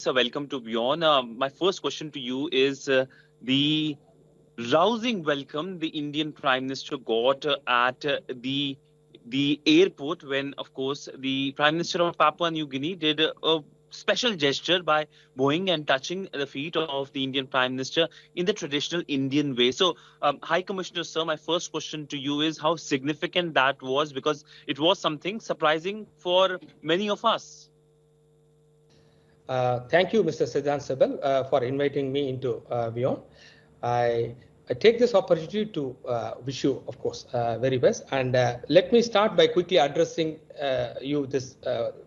So welcome to WION. My first question to you is the rousing welcome the Indian Prime Minister got at the airport when, of course, the Prime Minister of Papua New Guinea did a special gesture by bowing and touching the feet of the Indian Prime Minister in the traditional Indian way. So, High Commissioner, sir, my first question to you is how significant that was, because it was something surprising for many of us. Thank you, Mr. Siddhant Sibal, for inviting me into WION. I, I take this opportunity to wish you, of course, very best. And let me start by quickly addressing you this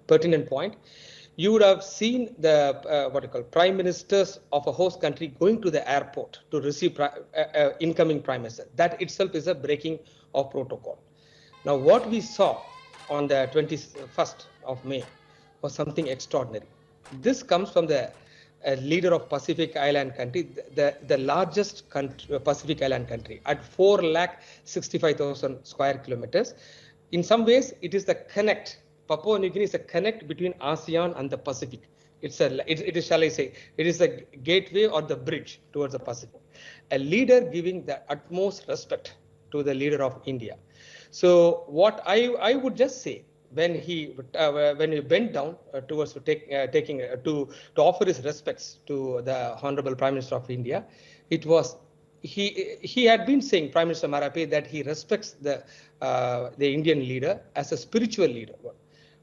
pertinent point. You would have seen the prime ministers of a host country going to the airport to receive incoming prime minister. That itself is a breaking of protocol. Now, what we saw on the 21st of May was something extraordinary. This comes from the leader of Pacific Island country, the largest country, Pacific Island country, at 4,65,000 square kilometers. In some ways, it is the connect. Papua New Guinea is a connect between ASEAN and the Pacific. It is, shall I say, it is the gateway or the bridge towards the Pacific. A leader giving the utmost respect to the leader of India. So what I would just say, when he bent down towards to offer his respects to the Honorable Prime Minister of India, it was he had been saying, Prime Minister Marape, that he respects the Indian leader as a spiritual leader,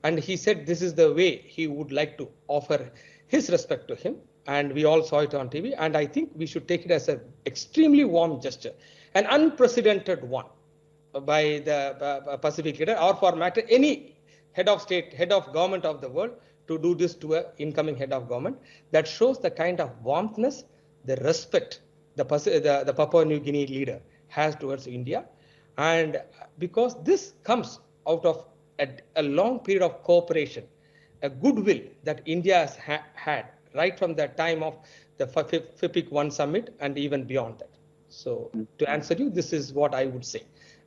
and he said this is the way he would like to offer his respect to him, and we all saw it on TV, and I think we should take it as an extremely warm gesture, an unprecedented one by the Pacific leader, or for matter any head of state, head of government of the world, to do this to an incoming head of government. That shows the kind of warmthness, the respect the Papua New Guinea leader has towards India. And because this comes out of a long period of cooperation, a goodwill that India has had right from the time of the FIPIC 1 summit and even beyond that. So to answer you, this is what I would say.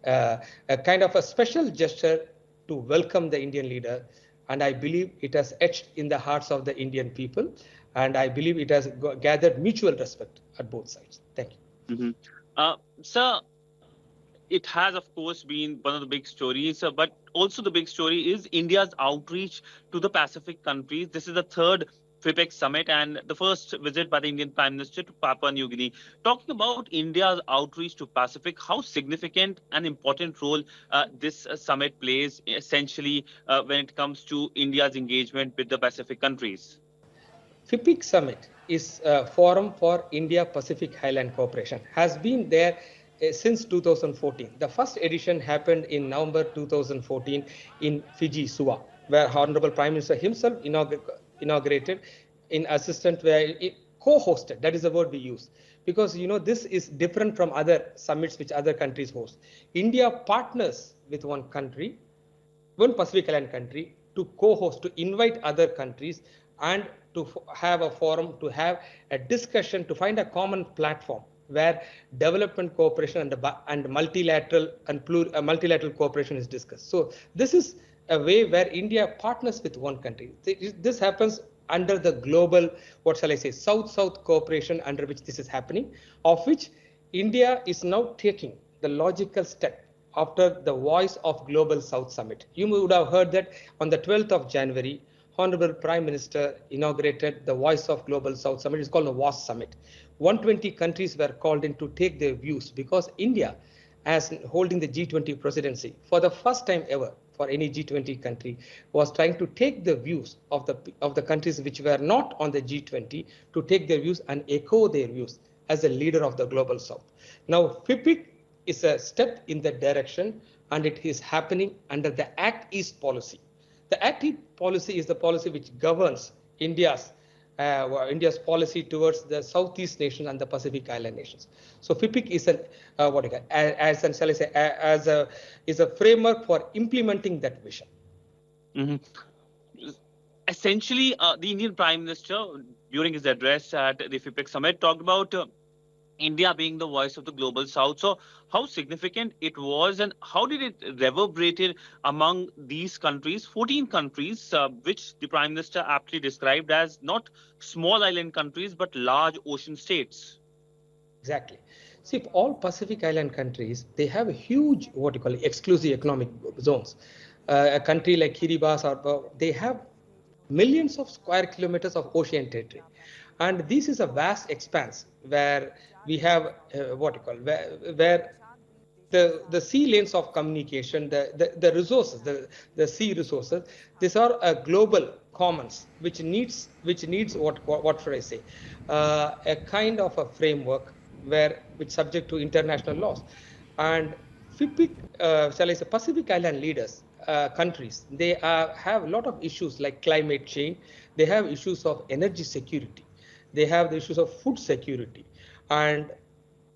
A kind of a special gesture to welcome the Indian leader, and I believe it has etched in the hearts of the Indian people, and I believe it has gathered mutual respect at both sides. Thank you. Sir, it has, of course, been one of the big stories, but also the big story is India's outreach to the Pacific countries. This is the third FIPEC summit and the first visit by the Indian Prime Minister to Papua New Guinea. Talking about India's outreach to Pacific, how significant and important role this summit plays essentially when it comes to India's engagement with the Pacific countries? FIPIC summit is a forum for India-Pacific Highland Cooperation, has been there since 2014. The first edition happened in November 2014 in Fiji, Suva, where Honorable Prime Minister himself inaugurated in assistant, where it co-hosted. That is the word we use, because this is different from other summits which other countries host. India partners with one country, one Pacific Island country, to co-host, to invite other countries, and to have a forum, to have a discussion, to find a common platform where development cooperation and multilateral cooperation is discussed. So this is a way where India partners with one country. This happens under the global, what shall I say, South-South cooperation, under which this is happening, of which India is now taking the logical step after the Voice of Global South Summit. You would have heard that on the 12th of January, Honorable Prime Minister inaugurated the Voice of Global South Summit. It's called the WAS Summit. 120 countries were called in to take their views, because India, as holding the G20 presidency, for the first time ever for any G20 country, was trying to take the views of the countries which were not on the G20, to take their views and echo their views as a leader of the Global South. Now, FIPIC is a step in that direction, and it is happening under the Act East policy. The Act East policy is the policy which governs India's policy towards the Southeast nations and the Pacific Island nations. So FIPIC is a framework for implementing that vision. Essentially, the Indian Prime Minister, during his address at the FIPEC summit, talked about India being the voice of the global south. So, how significant it was, and how did it reverberated among these countries, 14 countries, which the Prime Minister aptly described as not small island countries but large ocean states? Exactly. See, if all Pacific Island countries, they have a huge, what you call it, exclusive economic zones. A country like Kiribati, or they have millions of square kilometers of ocean territory. And this is a vast expanse where we have what you call, where the sea lanes of communication, the resources, the sea resources, these are a global commons, which needs what should I say, a kind of a framework which subject to international laws. And FIPIC, shall I say, Pacific Island leaders, countries, they have a lot of issues like climate change. They have issues of energy security. They have the issues of food security, and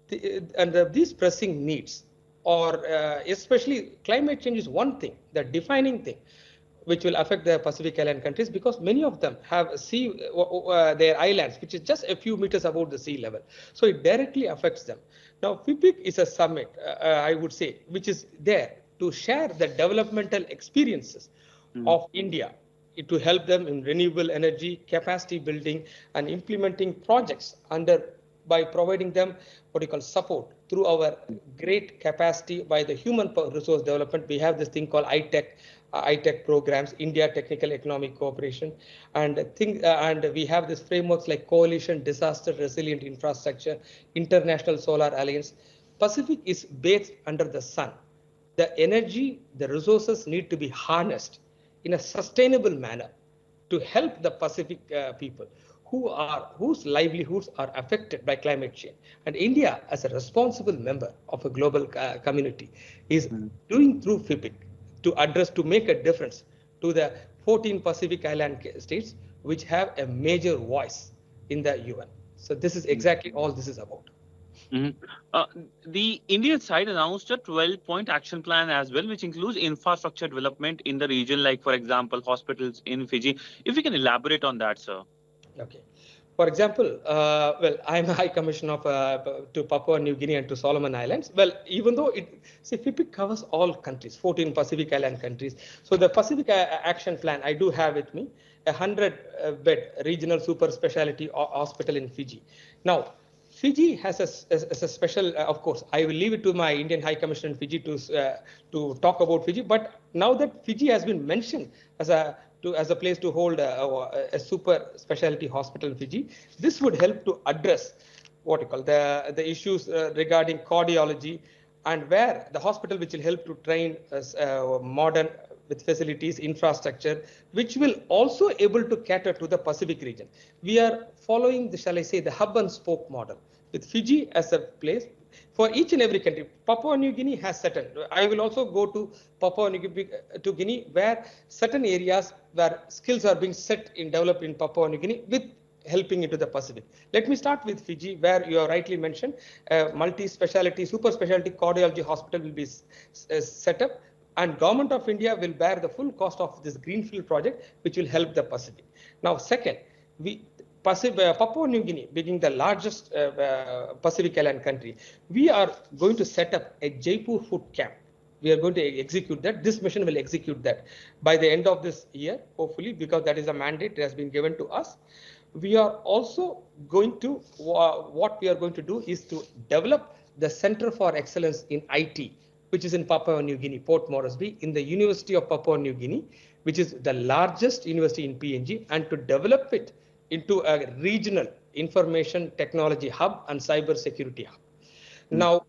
these pressing needs, or especially climate change is one thing, the defining thing, which will affect the Pacific Island countries, because many of them have their islands, which is just a few meters above the sea level. So it directly affects them. Now, FIPIC is a summit, I would say, which is there to share the developmental experiences Mm. of India, to help them in renewable energy, capacity building, and implementing projects by providing them what you call support through our great capacity by the human resource development. We have this thing called ITEC programs, India Technical Economic Cooperation, and we have this frameworks like Coalition Disaster Resilient Infrastructure, International Solar Alliance. Pacific is based under the sun. The energy, the resources need to be harnessed in a sustainable manner to help the Pacific people whose livelihoods are affected by climate change. And India, as a responsible member of a global community, is Mm. doing through FIPIC to make a difference to the 14 Pacific Island states, which have a major voice in the UN. So this is exactly all this is about. Mhm. Uh, the Indian side announced a 12-point action plan as well, which includes infrastructure development in the region, like, for example, hospitals in Fiji. If you can elaborate on that, sir. Okay. For example, well, I'm a High Commissioner to Papua New Guinea and to Solomon Islands. Well, even though FIPIC covers all countries, 14 Pacific Island countries. So the Pacific Action Plan, I do have with me, a 100-bed regional super specialty hospital in Fiji. Now, Fiji has a special, of course, I will leave it to my Indian High Commissioner in Fiji to talk about Fiji. But now that Fiji has been mentioned as a place to hold a super specialty hospital in Fiji, this would help to address what you call the issues regarding cardiology, and where the hospital which will help to train modern with facilities, infrastructure, which will also able to cater to the Pacific region. We are following the, shall I say, the hub and spoke model with Fiji as a place for each and every country. Papua New Guinea has certain. I will also go to Papua New Guinea, where certain areas where skills are being set in developed in Papua New Guinea with helping into the Pacific. Let me start with Fiji, where you are rightly mentioned, multi-specialty, super specialty cardiology hospital will be set up, and Government of India will bear the full cost of this greenfield project, which will help the Pacific. Now, second, Papua New Guinea, being the largest Pacific Island country, we are going to set up a Jaipur food camp. We are going to execute that. This mission will execute that by the end of this year, hopefully, because that is a mandate that has been given to us. We are also going to, what we are going to do is to develop the Center for Excellence in IT, which is in Papua New Guinea, Port Moresby, in the University of Papua New Guinea, which is the largest university in PNG, and to develop it into a regional information technology hub and cyber security hub. Now,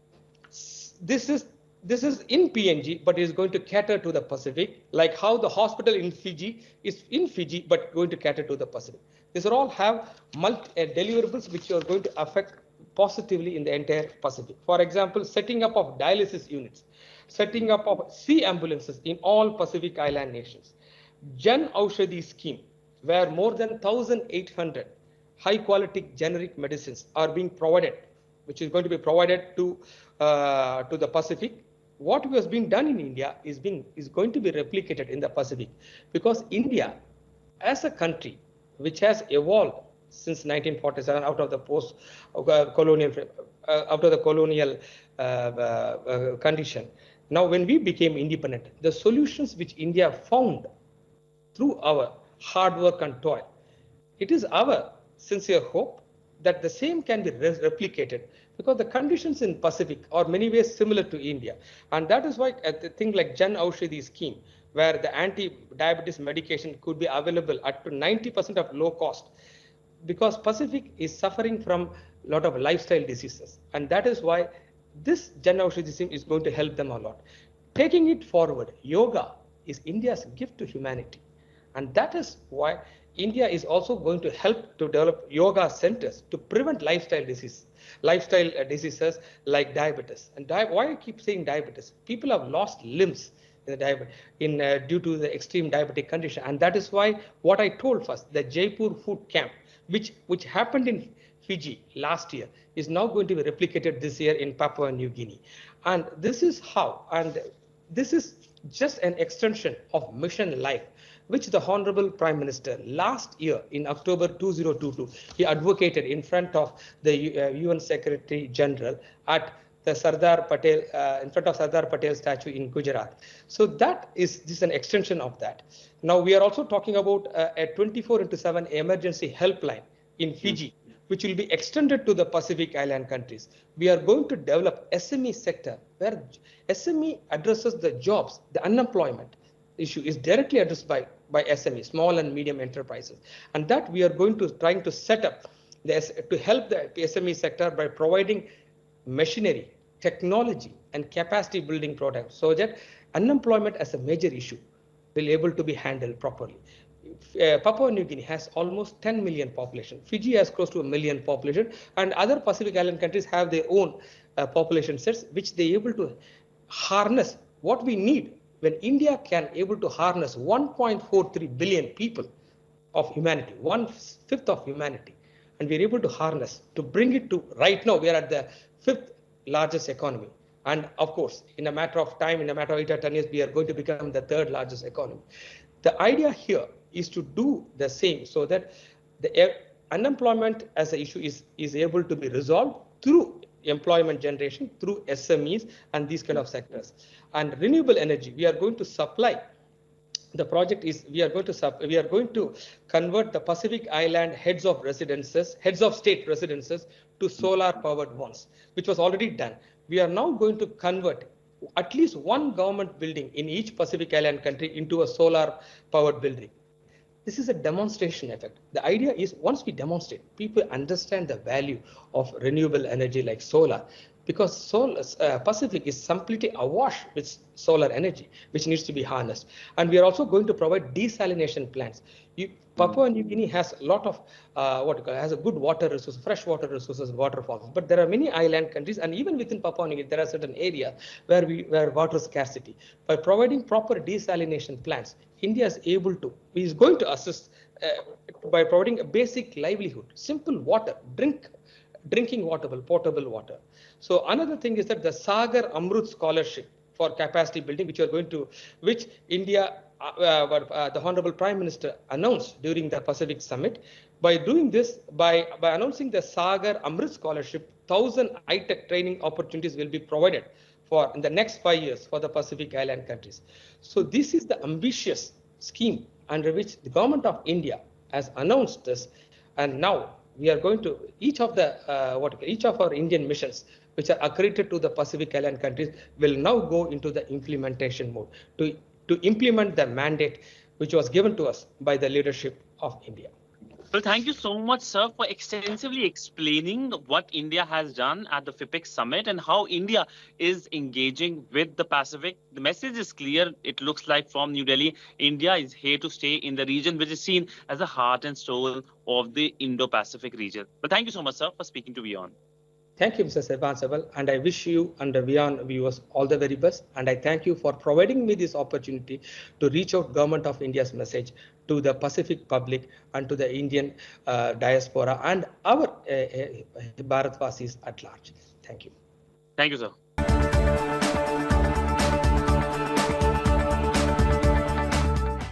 this is in PNG, but is going to cater to the Pacific, like how the hospital in Fiji is in Fiji, but going to cater to the Pacific. These are all have deliverables which are going to affect positively in the entire Pacific. For example, setting up of dialysis units, setting up of sea ambulances in all Pacific Island nations, Jan Aushadhi scheme, where more than 1,800 high quality generic medicines are being provided, which is going to be provided to the Pacific. What has been done in India is going to be replicated in the Pacific, because India, as a country which has evolved since 1947 out of the post-colonial condition. Now, when we became independent, the solutions which India found through our hard work and toil, it is our sincere hope that the same can be replicated, because the conditions in Pacific are many ways similar to India. And that is why a thing like Jan Aushadhi scheme, where the anti-diabetes medication could be available at to 90% of low cost, because Pacific is suffering from a lot of lifestyle diseases. And that is why this Jan Aushadhi scheme is going to help them a lot. Taking it forward, yoga is India's gift to humanity. And that is why India is also going to help to develop yoga centers to prevent lifestyle diseases like diabetes. And why I keep saying diabetes? People have lost limbs due to the extreme diabetic condition. And that is why what I told first, the Jaipur food camp, which happened in Fiji last year, is now going to be replicated this year in Papua New Guinea. And this is how, and this is just an extension of Mission Life, which the Honorable Prime Minister last year in October 2022, he advocated in front of the UN Secretary General at the Sardar Patel, in front of Sardar Patel statue in Gujarat. So that is just an extension of that. Now we are also talking about a 24/7 emergency helpline in Fiji, which will be extended to the Pacific Island countries. We are going to develop SME sector, where SME addresses the jobs, the unemployment issue is directly addressed by SME, small and medium enterprises. And that we are going to trying to set up to help the SME sector by providing machinery, technology, and capacity building products, so that unemployment as a major issue will be able to be handled properly. Papua New Guinea has almost 10 million population. Fiji has close to 1 million population, and other Pacific Island countries have their own population sets, which they are able to harness what we need. When India can able to harness 1.43 billion people of humanity, 1/5 of humanity, and we're able to harness to bring it to, right now we are at the 5th largest economy. And of course, in a matter of time, in a matter of 8 or 10 years, we are going to become the 3rd largest economy. The idea here is to do the same, so that the unemployment as an issue is able to be resolved through employment generation, through SMEs and these kind of sectors. And renewable energy, we are going to supply. The project is we are going to convert the Pacific Island heads of state residences to solar powered ones, which was already done. We are now going to convert at least one government building in each Pacific Island country into a solar powered building. This is a demonstration effect. The idea is, once we demonstrate, people understand the value of renewable energy like solar, because Pacific is completely awash with solar energy, which needs to be harnessed. And we are also going to provide desalination plants. Papua New Guinea has a lot of has a good water resource, fresh water resources, waterfalls. But there are many island countries, and even within Papua New Guinea, there are certain areas where water scarcity. By providing proper desalination plants, India is going to assist by providing a basic livelihood, simple water, drinking water, potable water. So another thing is that the Sagar Amrut scholarship for capacity building, which India, the Honorable Prime Minister announced during the Pacific Summit. By doing this, by announcing the Sagar Amrit scholarship, 1,000 high-tech training opportunities will be provided for in the next 5 years for the Pacific Island countries. So this is the ambitious scheme under which the government of India has announced this, and now we are going to each of our Indian missions, which are accredited to the Pacific Island countries, will now go into the implementation mode to implement the mandate which was given to us by the leadership of India. Well, thank you so much, sir, for extensively explaining what India has done at the FIPEC summit and how India is engaging with the Pacific. The message is clear. It looks like from New Delhi, India is here to stay in the region, which is seen as the heart and soul of the Indo-Pacific region. But thank you so much, sir, for speaking to WION. Thank you, Mr. Sebal, and I wish you and the WION viewers all the very best. And I thank you for providing me this opportunity to reach out Government of India's message to the Pacific public and to the Indian diaspora and our Bharatvasis at large. Thank you. Thank you, sir.